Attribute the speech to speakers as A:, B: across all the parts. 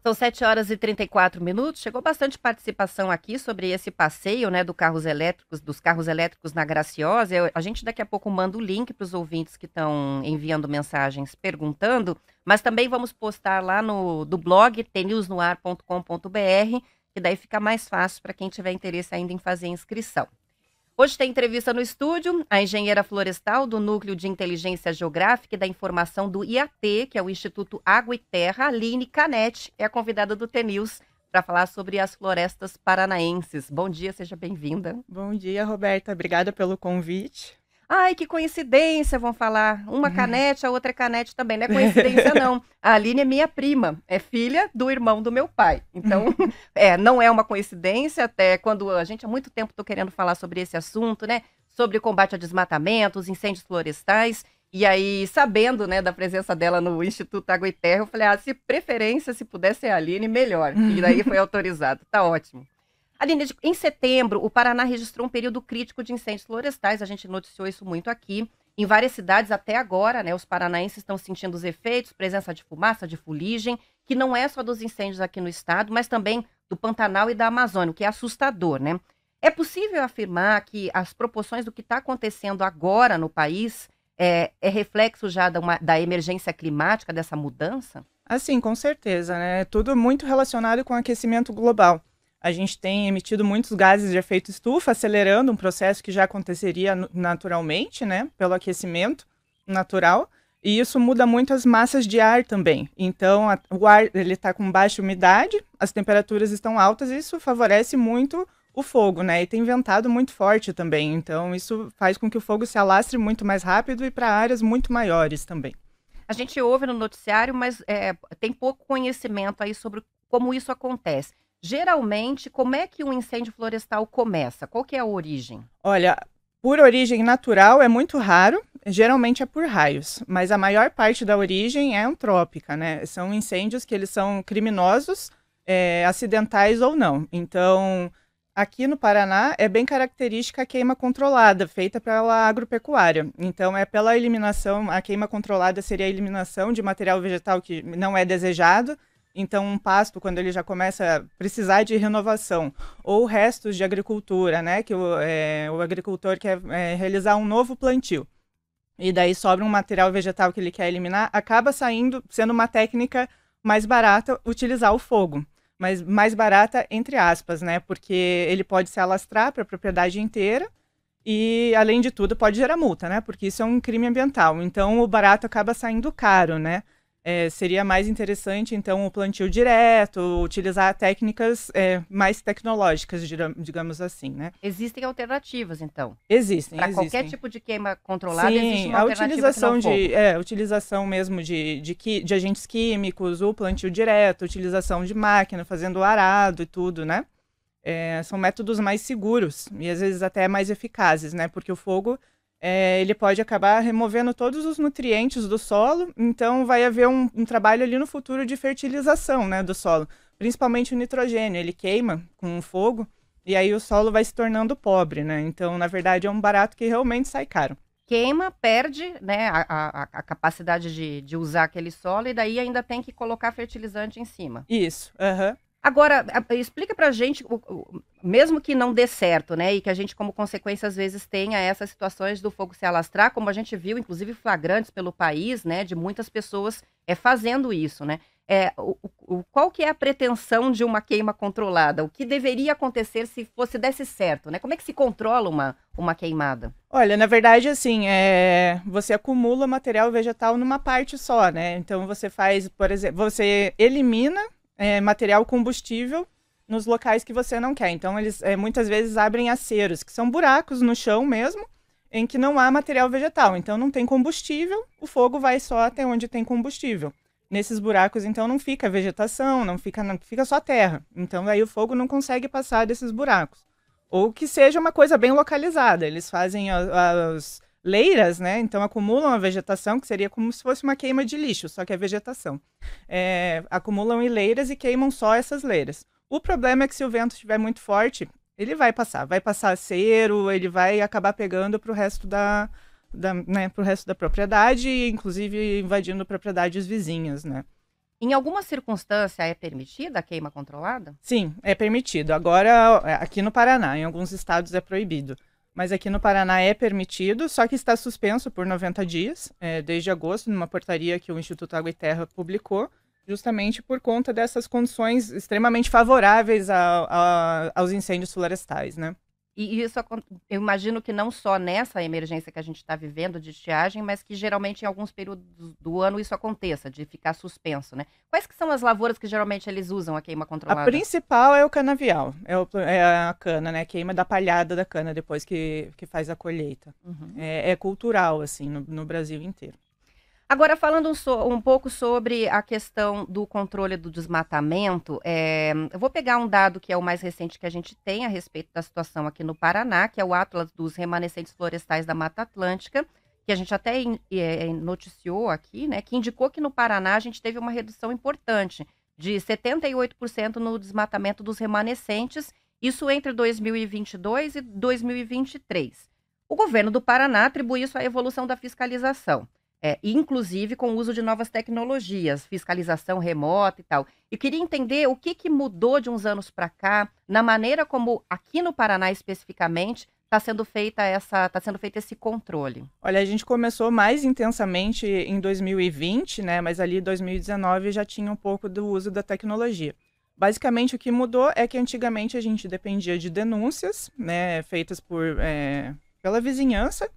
A: São 7h34. Chegou bastante participação aqui sobre esse passeio, né, dos carros elétricos na Graciosa. A gente daqui a pouco manda o link para os ouvintes que estão enviando mensagens perguntando, mas também vamos postar lá do blog tnewsnoar.com.br, que daí fica mais fácil para quem tiver interesse ainda em fazer a inscrição. Hoje tem entrevista no estúdio, a engenheira florestal do Núcleo de Inteligência Geográfica e da Informação do IAT, que é o Instituto Água e Terra, Aline Canetti, é a convidada do TNews para falar sobre as florestas paranaenses. Bom dia, seja bem-vinda.
B: Bom dia, Roberta. Obrigada pelo convite.
A: Ai, que coincidência, vão falar. Uma Canete, a outra é Canete também. Não é coincidência, não. A Aline é minha prima, é filha do irmão do meu pai. Então, não é uma coincidência, até quando a gente há muito tempo estou querendo falar sobre esse assunto, né? Sobre o combate a desmatamento, os incêndios florestais. E aí, sabendo, né, da presença dela no Instituto Água e Terra, eu falei, se preferência, se pudesse ser a Aline, melhor. E daí foi autorizado. Tá ótimo. Aline, em setembro, o Paraná registrou um período crítico de incêndios florestais. A gente noticiou isso muito aqui. Em várias cidades, até agora, né, os paranaenses estão sentindo os efeitos, presença de fumaça, de fuligem, que não é só dos incêndios aqui no estado, mas também do Pantanal e da Amazônia, o que é assustador, né? É possível afirmar que as proporções do que está acontecendo agora no país é reflexo já da emergência climática, dessa mudança?
B: Assim, com certeza, né? Tudo muito relacionado com o aquecimento global. A gente tem emitido muitos gases de efeito estufa, acelerando um processo que já aconteceria naturalmente, né, pelo aquecimento natural, e isso muda muito as massas de ar também. Então, o ar ele está com baixa umidade, as temperaturas estão altas, e isso favorece muito o fogo, né, e tem ventado muito forte também. Então, isso faz com que o fogo se alastre muito mais rápido e para áreas muito maiores também.
A: A gente ouve no noticiário, mas tem pouco conhecimento aí sobre como isso acontece. Geralmente, como é que um incêndio florestal começa? Qual que é a origem?
B: Olha, por origem natural é muito raro, geralmente é por raios, mas a maior parte da origem é antrópica, né? São incêndios que eles são criminosos, acidentais ou não. Então, aqui no Paraná é bem característica a queima controlada, feita pela agropecuária. Então, é pela eliminação, a queima controlada seria a eliminação de material vegetal que não é desejado. Então, um pasto, quando ele já começa a precisar de renovação, ou restos de agricultura, né, que o agricultor quer realizar um novo plantio, e daí sobra um material vegetal que ele quer eliminar, acaba sendo uma técnica mais barata utilizar o fogo. Mas mais barata, entre aspas, né, porque ele pode se alastrar para a propriedade inteira, e, além de tudo, pode gerar multa, né, porque isso é um crime ambiental. Então, o barato acaba saindo caro, né. Seria mais interessante, então, o plantio direto, utilizar técnicas mais tecnológicas, digamos assim, né?
A: Existem alternativas, então?
B: Existem.
A: Para qualquer tipo de queima controlada,
B: Sim,
A: existe uma
B: a
A: alternativa que não fogo.
B: utilização mesmo de agentes químicos, o plantio direto, utilização de máquina, fazendo o arado e tudo, né? São métodos mais seguros e, às vezes, até mais eficazes, né? Porque o fogo ele pode acabar removendo todos os nutrientes do solo, então vai haver um trabalho ali no futuro de fertilização, né, do solo, principalmente o nitrogênio, ele queima com o fogo, e aí o solo vai se tornando pobre, né, então na verdade é um barato que realmente sai caro.
A: Queima, perde, né, a capacidade de usar aquele solo, e daí ainda tem que colocar fertilizante em cima.
B: Isso, aham.
A: Agora, explica pra gente, mesmo que não dê certo, né, e que a gente, como consequência, às vezes tenha essas situações do fogo se alastrar, como a gente viu, inclusive, flagrantes pelo país, né, de muitas pessoas fazendo isso, né, qual que é a pretensão de uma queima controlada? O que deveria acontecer se desse certo, né? Como é que se controla uma queimada?
B: Olha, na verdade, assim, você acumula material vegetal numa parte só, né, então você faz, por exemplo, você elimina material combustível nos locais que você não quer. Então, eles muitas vezes abrem aceros, que são buracos no chão mesmo, em que não há material vegetal. Então, não tem combustível, o fogo vai só até onde tem combustível. Nesses buracos, então, não fica vegetação, não fica só terra. Então, aí o fogo não consegue passar desses buracos. Ou que seja uma coisa bem localizada. Eles fazem as leiras, né? Então acumulam a vegetação, que seria como se fosse uma queima de lixo, só que é vegetação. Acumulam em leiras e queimam só essas leiras. O problema é que se o vento estiver muito forte, ele vai passar cero, ele vai acabar pegando para o resto pro resto da propriedade, inclusive invadindo propriedades vizinhas, né?
A: Em alguma circunstância é permitida a queima controlada?
B: Sim, é permitido. Agora, aqui no Paraná, em alguns estados é proibido. Mas aqui no Paraná é permitido, só que está suspenso por 90 dias, desde agosto, numa portaria que o Instituto Água e Terra publicou, justamente por conta dessas condições extremamente favoráveis aos incêndios florestais, né?
A: E isso, eu imagino que não só nessa emergência que a gente está vivendo de estiagem, mas que geralmente em alguns períodos do ano isso aconteça, de ficar suspenso, né? Quais que são as lavouras que geralmente eles usam a queima
B: A
A: controlada?
B: principal é o canavial, é a cana, né? Queima da palhada da cana depois que faz a colheita.
A: Uhum.
B: É cultural, assim, no Brasil inteiro.
A: Agora, falando um pouco sobre a questão do controle do desmatamento, eu vou pegar um dado que é o mais recente que a gente tem a respeito da situação aqui no Paraná, que é o Atlas dos Remanescentes Florestais da Mata Atlântica, que a gente até noticiou aqui, né, que indicou que no Paraná a gente teve uma redução importante de 78% no desmatamento dos remanescentes, isso entre 2022 e 2023. O governo do Paraná atribui isso à evolução da fiscalização. Inclusive com o uso de novas tecnologias, fiscalização remota e tal. Eu queria entender o que mudou de uns anos para cá, na maneira como aqui no Paraná especificamente está sendo feito esse controle.
B: Olha, a gente começou mais intensamente em 2020, né? Mas ali em 2019 já tinha um pouco do uso da tecnologia. Basicamente, o que mudou é que antigamente a gente dependia de denúncias, né, feitas pela vizinhança.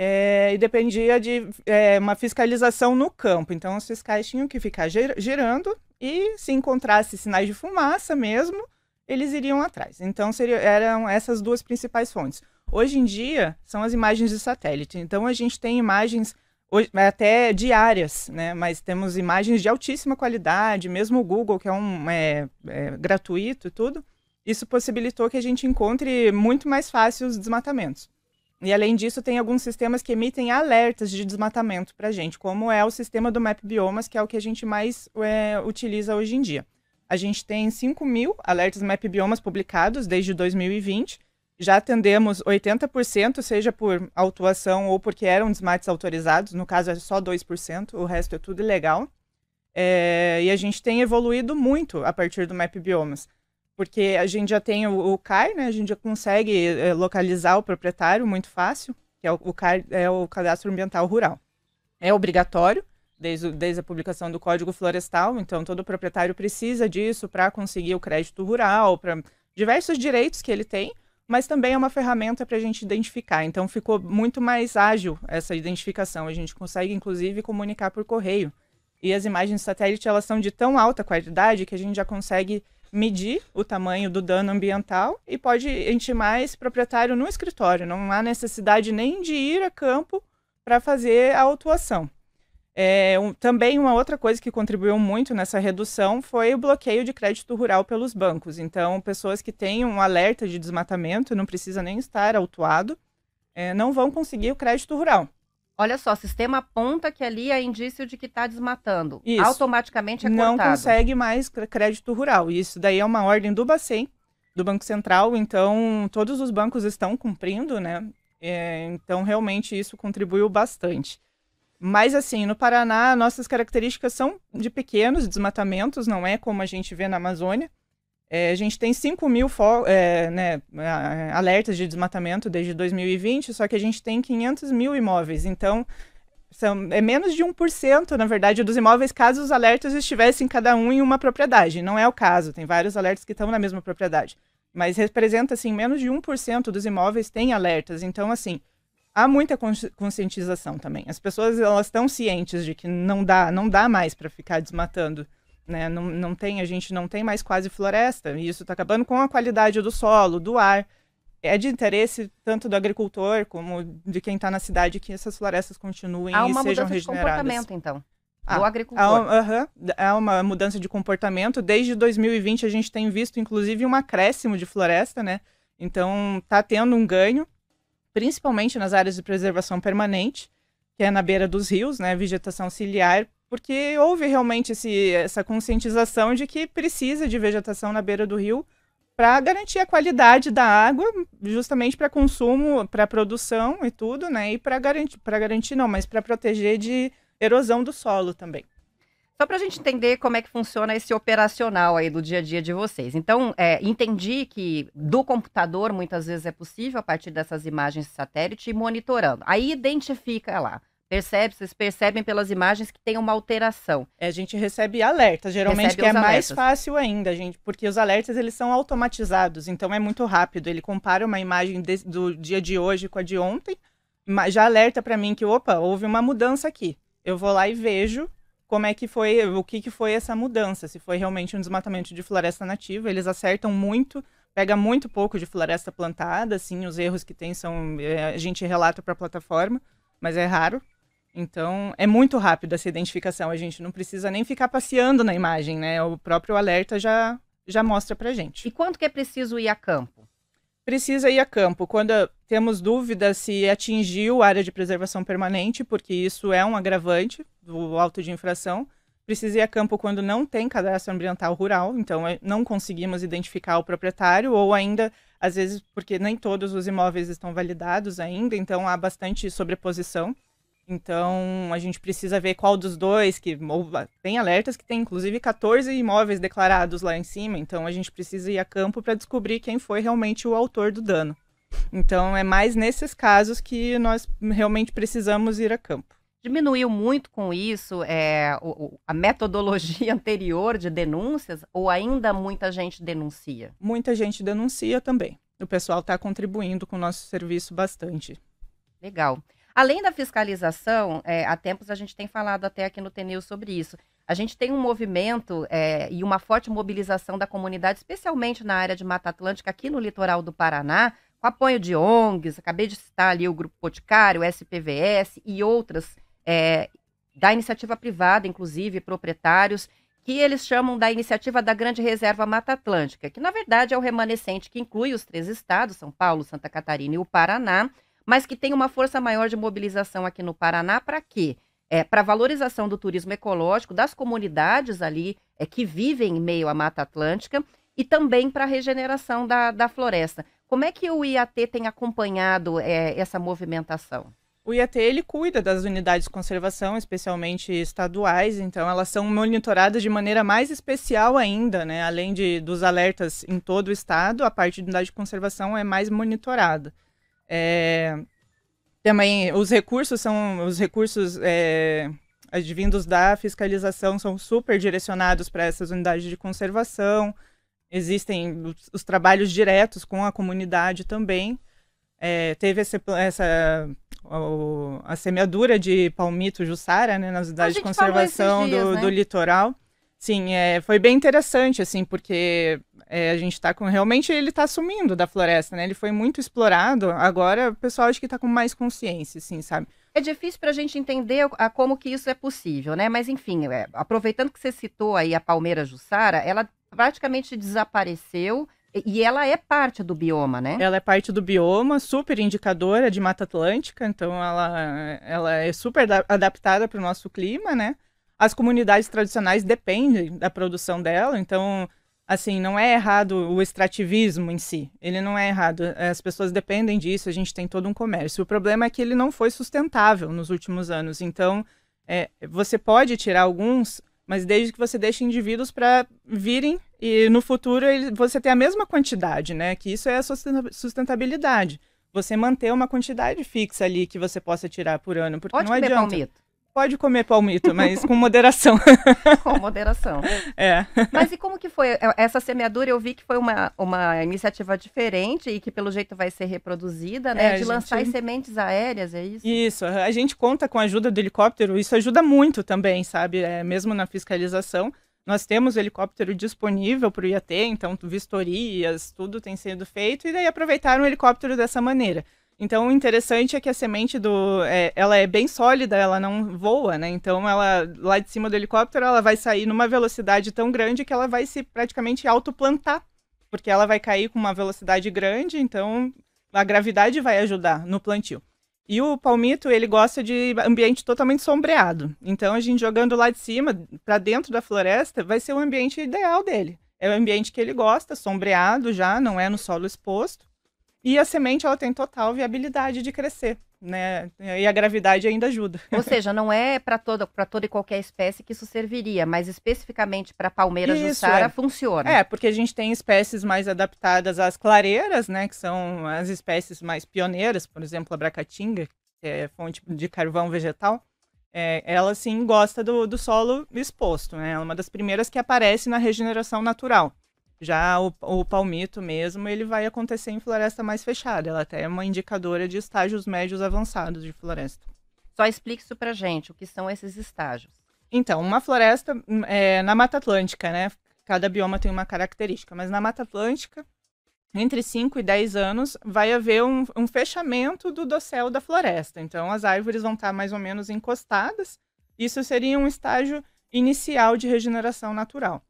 B: E dependia de uma fiscalização no campo. Então, os fiscais tinham que ficar girando e, se encontrasse sinais de fumaça mesmo, eles iriam atrás. Então, eram essas duas principais fontes. Hoje em dia, são as imagens de satélite. Então, a gente tem imagens até diárias, né? Mas temos imagens de altíssima qualidade, mesmo o Google, que é gratuito e tudo. Isso possibilitou que a gente encontre muito mais fácil os desmatamentos. E, além disso, tem alguns sistemas que emitem alertas de desmatamento para a gente, como é o sistema do Map Biomas, que é o que a gente mais utiliza hoje em dia. A gente tem 5.000 alertas Map Biomas publicados desde 2020. Já atendemos 80%, seja por autuação ou porque eram desmates autorizados. No caso, é só 2%, o resto é tudo ilegal. E a gente tem evoluído muito a partir do Map Biomas. Porque a gente já tem o CAR, né? A gente já consegue localizar o proprietário muito fácil, que é o CAR, é o Cadastro Ambiental Rural. É obrigatório, desde a publicação do Código Florestal, então todo proprietário precisa disso para conseguir o crédito rural, para diversos direitos que ele tem, mas também é uma ferramenta para a gente identificar. Então ficou muito mais ágil essa identificação. A gente consegue, inclusive, comunicar por correio. E as imagens de satélite, elas são de tão alta qualidade que a gente já consegue medir o tamanho do dano ambiental e pode intimar esse proprietário no escritório. Não há necessidade nem de ir a campo para fazer a autuação. Também uma outra coisa que contribuiu muito nessa redução foi o bloqueio de crédito rural pelos bancos. Então, pessoas que têm um alerta de desmatamento, não precisa nem estar autuado, não vão conseguir o crédito rural.
A: Olha só, o sistema aponta que ali é indício de que está desmatando.
B: Isso.
A: Automaticamente é cortado.
B: Não consegue mais crédito rural. Isso daí é uma ordem do Bacen, do Banco Central. Então, todos os bancos estão cumprindo, né? Então, realmente, isso contribuiu bastante. Mas, assim, no Paraná, nossas características são de pequenos desmatamentos, não é como a gente vê na Amazônia. A gente tem 5.000 alertas de desmatamento desde 2020, só que a gente tem 500.000 imóveis. Então, é menos de 1%, na verdade, dos imóveis, caso os alertas estivessem cada um em uma propriedade. Não é o caso, tem vários alertas que estão na mesma propriedade. Mas representa, assim, menos de 1% dos imóveis tem alertas. Então, assim, há muita conscientização também. As pessoas, elas estão cientes de que não dá mais para ficar desmatando. Né? A gente não tem mais quase floresta, e isso está acabando com a qualidade do solo, do ar. É de interesse tanto do agricultor como de quem está na cidade que essas florestas continuem e sejam regeneradas. Há uma mudança de comportamento,
A: então, do agricultor.
B: Há uma mudança de comportamento. Desde 2020 a gente tem visto, inclusive, um acréscimo de floresta, né? Então, está tendo um ganho, principalmente nas áreas de preservação permanente, que é na beira dos rios, né? Vegetação ciliar, porque houve realmente essa conscientização de que precisa de vegetação na beira do rio para garantir a qualidade da água, justamente para consumo, para produção e tudo, né? E para garantir não, mas para proteger de erosão do solo também.
A: Só para a gente entender como é que funciona esse operacional aí do dia a dia de vocês. Então, entendi que do computador muitas vezes é possível, a partir dessas imagens de satélite, ir monitorando. Aí identifica lá. Vocês percebem pelas imagens que tem uma alteração.
B: A gente recebe alertas, geralmente
A: Recebe
B: que é
A: os
B: mais
A: alertas.
B: fácil ainda, gente, porque os alertas eles são automatizados, então é muito rápido. Ele compara uma imagem do dia de hoje com a de ontem, já alerta para mim que, opa, houve uma mudança aqui. Eu vou lá e vejo como é que foi, o que foi essa mudança, se foi realmente um desmatamento de floresta nativa. Eles acertam muito, pega muito pouco de floresta plantada, assim, os erros que tem são, a gente relata para a plataforma, mas é raro. Então, é muito rápido essa identificação, a gente não precisa nem ficar passeando na imagem, né? O próprio alerta já mostra pra gente.
A: E quanto que é preciso ir a campo?
B: Precisa ir a campo quando temos dúvida se atingiu a área de preservação permanente, porque isso é um agravante do auto de infração. Precisa ir a campo quando não tem cadastro ambiental rural, então não conseguimos identificar o proprietário, ou ainda, às vezes, porque nem todos os imóveis estão validados ainda, então há bastante sobreposição. Então, a gente precisa ver qual dos dois, que tem alertas que tem inclusive 14 imóveis declarados lá em cima, então a gente precisa ir a campo para descobrir quem foi realmente o autor do dano. Então, é mais nesses casos que nós realmente precisamos ir a campo.
A: Diminuiu muito com isso a metodologia anterior de denúncias ou ainda muita gente denuncia?
B: Muita gente denuncia também. O pessoal está contribuindo com o nosso serviço bastante.
A: Legal. Além da fiscalização, há tempos a gente tem falado até aqui no TNews sobre isso. A gente tem um movimento e uma forte mobilização da comunidade, especialmente na área de Mata Atlântica, aqui no litoral do Paraná, com apoio de ONGs, acabei de citar ali o Grupo Boticário, o SPVS e outras, da iniciativa privada, inclusive, proprietários, que eles chamam da iniciativa da Grande Reserva Mata Atlântica, que na verdade é o remanescente que inclui os 3 estados, São Paulo, Santa Catarina e o Paraná, mas que tem uma força maior de mobilização aqui no Paraná para quê? Para a valorização do turismo ecológico, das comunidades ali que vivem em meio à Mata Atlântica e também para a regeneração da floresta. Como é que o IAT tem acompanhado essa movimentação?
B: O IAT, ele cuida das unidades de conservação, especialmente estaduais, então elas são monitoradas de maneira mais especial ainda, né? Além dos alertas em todo o estado, a parte de unidade de conservação é mais monitorada. Também os recursos advindos da fiscalização são super direcionados para essas unidades de conservação. Existem os trabalhos diretos com a comunidade também. Teve a semeadura de palmito jussara, né, nas unidades de conservação do litoral. Sim, foi bem interessante, assim, porque a gente está realmente ele está sumindo da floresta, né? Ele foi muito explorado, agora o pessoal acho que está com mais consciência, assim, sabe?
A: É difícil para a gente entender como que isso é possível, né? Mas, enfim, aproveitando que você citou aí a palmeira jussara, ela praticamente desapareceu e ela é parte do bioma, né?
B: Ela é parte do bioma, super indicadora de Mata Atlântica, então ela é super adaptada para o nosso clima, né? As comunidades tradicionais dependem da produção dela, então, assim, não é errado o extrativismo em si, ele não é errado, as pessoas dependem disso, a gente tem todo um comércio. O problema é que ele não foi sustentável nos últimos anos, então, você pode tirar alguns, mas desde que você deixe indivíduos para virem e no futuro você ter a mesma quantidade, né? Que isso é a sustentabilidade. Você manter uma quantidade fixa ali que você possa tirar por ano, porque
A: pode
B: não adianta.
A: Palmito.
B: Pode comer palmito, mas com moderação.
A: Com moderação. Mas e como que foi? Essa semeadura eu vi que foi uma iniciativa diferente e que pelo jeito vai ser reproduzida, né? De lançar as sementes aéreas, é isso?
B: Isso, a gente conta com a ajuda do helicóptero, isso ajuda muito também, sabe? Mesmo na fiscalização. Nós temos o helicóptero disponível para o IAT, então vistorias, tudo tem sido feito, e daí aproveitaram o helicóptero dessa maneira. Então, o interessante é que a semente ela é bem sólida, ela não voa, né? Então, ela lá de cima do helicóptero, ela vai sair numa velocidade tão grande que ela vai se praticamente autoplantar, porque ela vai cair com uma velocidade grande, então a gravidade vai ajudar no plantio. E o palmito, ele gosta de ambiente totalmente sombreado. Então, a gente jogando lá de cima, para dentro da floresta, vai ser o ambiente ideal dele. É o ambiente que ele gosta, sombreado já, não é no solo exposto. E a semente, ela tem total viabilidade de crescer. né? E a gravidade ainda ajuda.
A: Ou seja, não é para toda e qualquer espécie que isso serviria, mas especificamente para palmeira jussara funciona.
B: Porque a gente tem espécies mais adaptadas às clareiras, né? Que são as espécies mais pioneiras, por exemplo, a bracatinga, que é fonte de carvão vegetal. Ela, sim, gosta do solo exposto, né? Ela é uma das primeiras que aparece na regeneração natural. Já o palmito mesmo, ele vai acontecer em floresta mais fechada. Ela até é uma indicadora de estágios médios avançados de floresta.
A: Só explique isso pra gente, o que são esses estágios.
B: Então, uma floresta na Mata Atlântica, né? Cada bioma tem uma característica, mas na Mata Atlântica, entre 5 e 10 anos, vai haver um fechamento do dossel da floresta. Então, as árvores vão estar mais ou menos encostadas. Isso seria um estágio inicial de regeneração natural.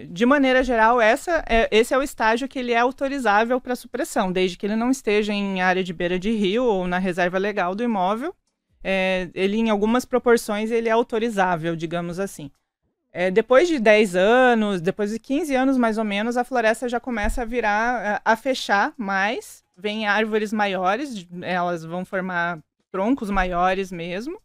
B: De maneira geral, esse é o estágio que ele é autorizável para supressão, desde que ele não esteja em área de beira de rio ou na reserva legal do imóvel. Ele, em algumas proporções, ele é autorizável, digamos assim. Depois de 10 anos, depois de 15 anos mais ou menos, a floresta já começa a virar, a fechar mais, vem árvores maiores, elas vão formar troncos maiores mesmo.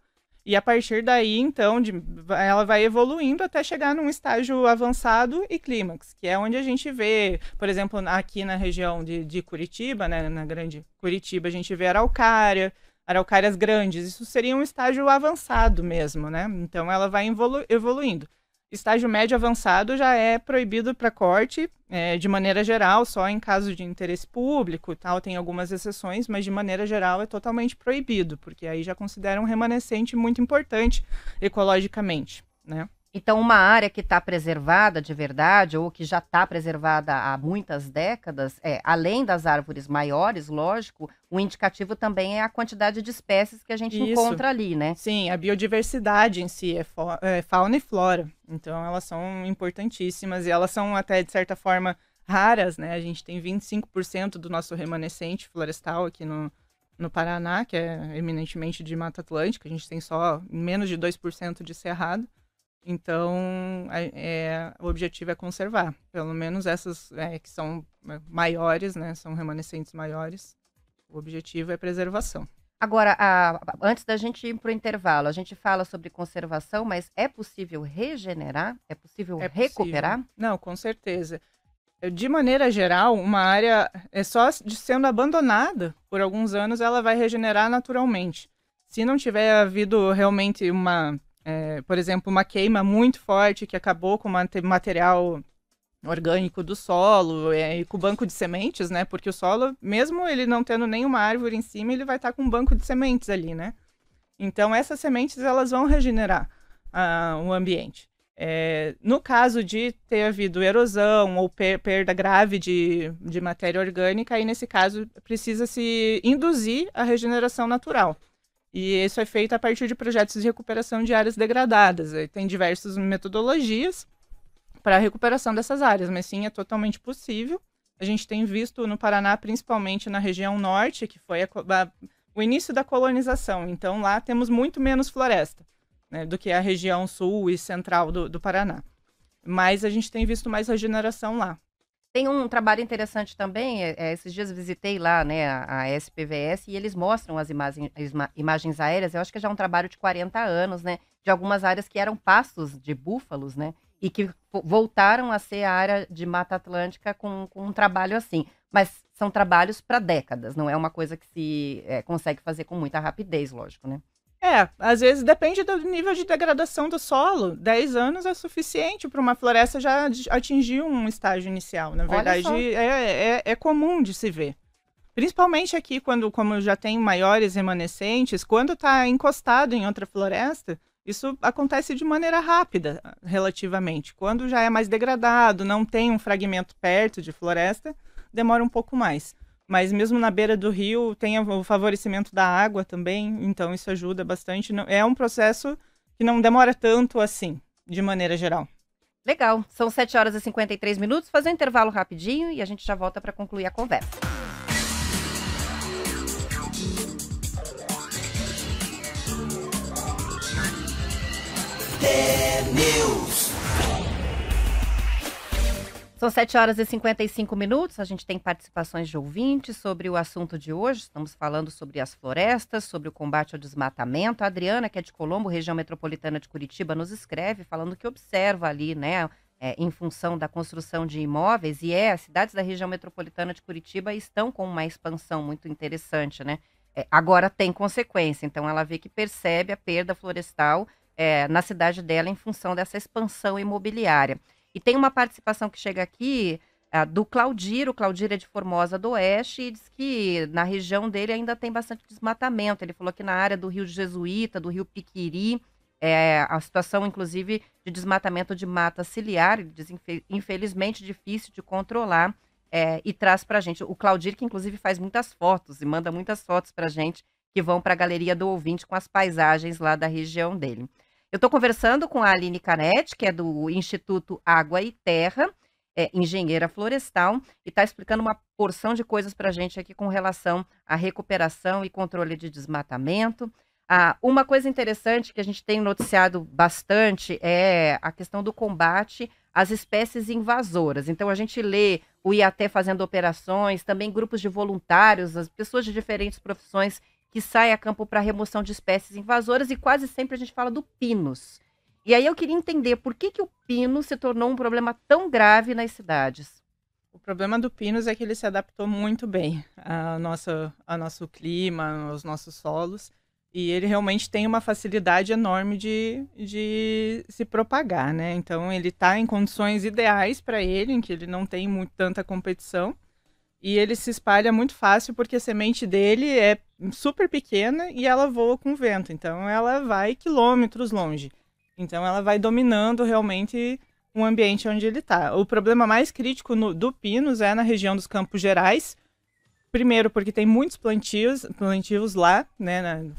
B: E a partir daí, então, ela vai evoluindo até chegar num estágio avançado e clímax, que é onde a gente vê, por exemplo, aqui na região de Curitiba, né, na grande Curitiba, a gente vê araucárias grandes. Isso seria um estágio avançado mesmo, né? Então, ela vai evoluindo. Estágio médio avançado já é proibido para corte, de maneira geral, só em caso de interesse público e tal, tem algumas exceções, mas de maneira geral é totalmente proibido, porque aí já considera um remanescente muito importante ecologicamente, né?
A: Então, uma área que está preservada de verdade, ou que já está preservada há muitas décadas, além das árvores maiores, lógico, o indicativo também é a quantidade de espécies que a gente encontra ali, né?
B: Sim, a biodiversidade em si é fauna e flora. Então, elas são importantíssimas e elas são até, de certa forma, raras, né? A gente tem 25% do nosso remanescente florestal aqui no Paraná, que é eminentemente de Mata Atlântica. A gente tem só menos de 2% de cerrado. Então, o objetivo é conservar. Pelo menos essas que são maiores, né? São remanescentes maiores. O objetivo é preservação.
A: Agora, antes da gente ir para o intervalo, a gente fala sobre conservação, mas é possível regenerar? É possível recuperar?
B: Não, com certeza. De maneira geral, uma área só de sendo abandonada por alguns anos, ela vai regenerar naturalmente. Se não tiver havido realmente por exemplo, uma queima muito forte que acabou com o material orgânico do solo e com o banco de sementes, né? Porque o solo, mesmo ele não tendo nenhuma árvore em cima, ele vai estar com um banco de sementes ali, né? Então, essas sementes, elas vão regenerar o ambiente. No caso de ter havido erosão ou perda grave de matéria orgânica, aí, nesse caso, precisa-se induzir a regeneração natural. E isso é feito a partir de projetos de recuperação de áreas degradadas. Tem diversas metodologias para a recuperação dessas áreas, mas sim, é totalmente possível. A gente tem visto no Paraná, principalmente na região norte, que foi o início da colonização. Então, lá temos muito menos floresta, né, do que a região sul e central do Paraná. Mas a gente tem visto mais regeneração lá.
A: Tem um trabalho interessante também, esses dias visitei lá, né, a SPVS, e eles mostram as imagens aéreas. Eu acho que já é um trabalho de 40 anos, né, de algumas áreas que eram pastos de búfalos, né, e que voltaram a ser a área de Mata Atlântica com um trabalho assim. Mas são trabalhos para décadas, não é uma coisa que se consegue fazer com muita rapidez, lógico, né?
B: Às vezes depende do nível de degradação do solo. 10 anos é suficiente para uma floresta já atingir um estágio inicial. Na verdade, é comum de se ver. Principalmente aqui, como já tem maiores remanescentes, quando está encostado em outra floresta, isso acontece de maneira rápida, relativamente. Quando já é mais degradado, não tem um fragmento perto de floresta, demora um pouco mais. Mas mesmo na beira do rio tem o favorecimento da água também, então isso ajuda bastante. É um processo que não demora tanto assim, de maneira geral.
A: Legal, são 7 horas e 53 minutos, fazer um intervalo rapidinho e a gente já volta para concluir a conversa. São 7h55. A gente tem participações de ouvintes sobre o assunto de hoje. Estamos falando sobre as florestas, sobre o combate ao desmatamento. A Adriana, que é de Colombo, região metropolitana de Curitiba, nos escreve falando que observa ali, né, em função da construção de imóveis, e as cidades da região metropolitana de Curitiba estão com uma expansão muito interessante, né? Agora tem consequência, então ela vê que percebe a perda florestal na cidade dela em função dessa expansão imobiliária. E tem uma participação que chega aqui do Claudir. O Claudir é de Formosa do Oeste e diz que na região dele ainda tem bastante desmatamento. Ele falou que na área do Rio Jesuíta, do Rio Piquiri, a situação, inclusive, de desmatamento de mata ciliar, ele diz, infelizmente, difícil de controlar, e traz para a gente. O Claudir, que inclusive faz muitas fotos e manda muitas fotos para a gente, que vão para a galeria do ouvinte com as paisagens lá da região dele. Eu estou conversando com a Aline Canetti, que é do Instituto Água e Terra, engenheira florestal, e está explicando uma porção de coisas para a gente aqui com relação à recuperação e controle de desmatamento. Uma coisa interessante que a gente tem noticiado bastante é a questão do combate às espécies invasoras. Então, a gente lê o IAT fazendo operações, também grupos de voluntários, as pessoas de diferentes profissões que saem a campo para remoção de espécies invasoras, e quase sempre a gente fala do pinus. E aí eu queria entender por que o pinus se tornou um problema tão grave nas cidades.
B: O problema do pinus é que ele se adaptou muito bem ao nosso clima, aos nossos solos, e ele realmente tem uma facilidade enorme de se propagar, né? Então ele está em condições ideais para ele, em que ele não tem tanta competição, e ele se espalha muito fácil porque a semente dele é super pequena e ela voa com o vento. Então ela vai quilômetros longe. Então ela vai dominando realmente o ambiente onde ele está. O problema mais crítico do pinus é na região dos Campos Gerais. Primeiro porque tem muitos plantios lá, né,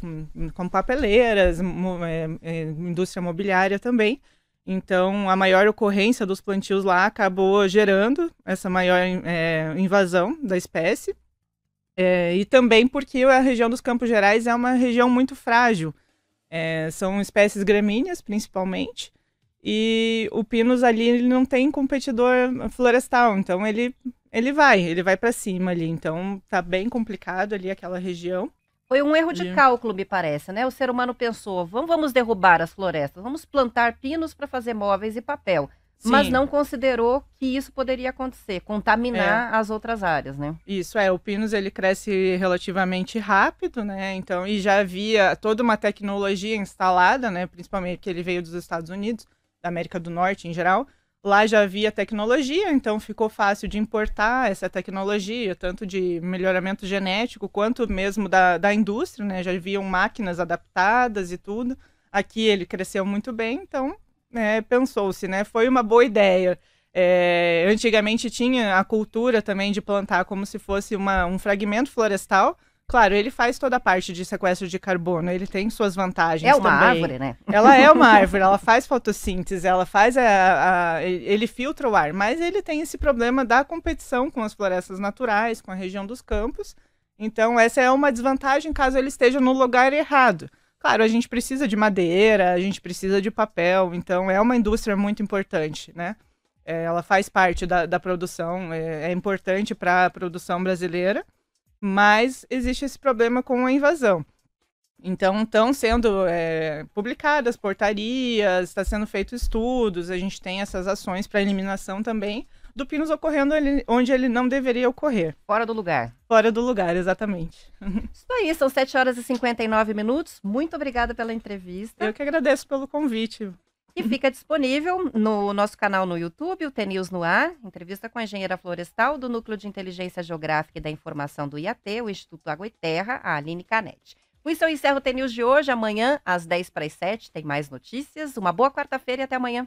B: como papeleiras, indústria imobiliária também. Então, a maior ocorrência dos plantios lá acabou gerando essa maior invasão da espécie. E também porque a região dos Campos Gerais é uma região muito frágil. São espécies gramíneas, principalmente. E o pinus ali ele não tem competidor florestal. Então, ele vai para cima ali. Então, tá bem complicado ali aquela região.
A: Foi um erro de cálculo, me parece, né? O ser humano pensou, vamos derrubar as florestas, vamos plantar pinos para fazer móveis e papel. Sim. Mas não considerou que isso poderia acontecer, contaminar as outras áreas, né?
B: Isso, o pinus ele cresce relativamente rápido, né? Então, e já havia toda uma tecnologia instalada, né? Principalmente que ele veio dos Estados Unidos, da América do Norte em geral. Lá já havia tecnologia, então ficou fácil de importar essa tecnologia, tanto de melhoramento genético, quanto mesmo da indústria, né? Já haviam máquinas adaptadas e tudo. Aqui ele cresceu muito bem, então pensou-se, né? Foi uma boa ideia. Antigamente tinha a cultura também de plantar como se fosse um fragmento florestal. Claro, ele faz toda a parte de sequestro de carbono, ele tem suas vantagens também.
A: É uma árvore, né?
B: Ela é uma árvore, ela faz fotossíntese, ela faz ele filtra o ar, mas ele tem esse problema da competição com as florestas naturais, com a região dos campos. Então, essa é uma desvantagem caso ele esteja no lugar errado. Claro, a gente precisa de madeira, a gente precisa de papel, então é uma indústria muito importante, né? Ela faz parte da produção, é importante para a produção brasileira. Mas existe esse problema com a invasão. Então, estão sendo publicadas portarias, está sendo feitos estudos, a gente tem essas ações para eliminação também do pinus ocorrendo onde ele não deveria ocorrer.
A: Fora do lugar.
B: Fora do lugar, exatamente.
A: Isso aí, são 7h59. Muito obrigada pela entrevista.
B: Eu que agradeço pelo convite.
A: E fica disponível no nosso canal no YouTube, o TNews no Ar, entrevista com a engenheira florestal do Núcleo de Inteligência Geográfica e da Informação do IAT, o Instituto Água e Terra, a Aline Canetti. Com isso eu encerro o TNews de hoje. Amanhã, às 6:50, tem mais notícias. Uma boa quarta-feira e até amanhã.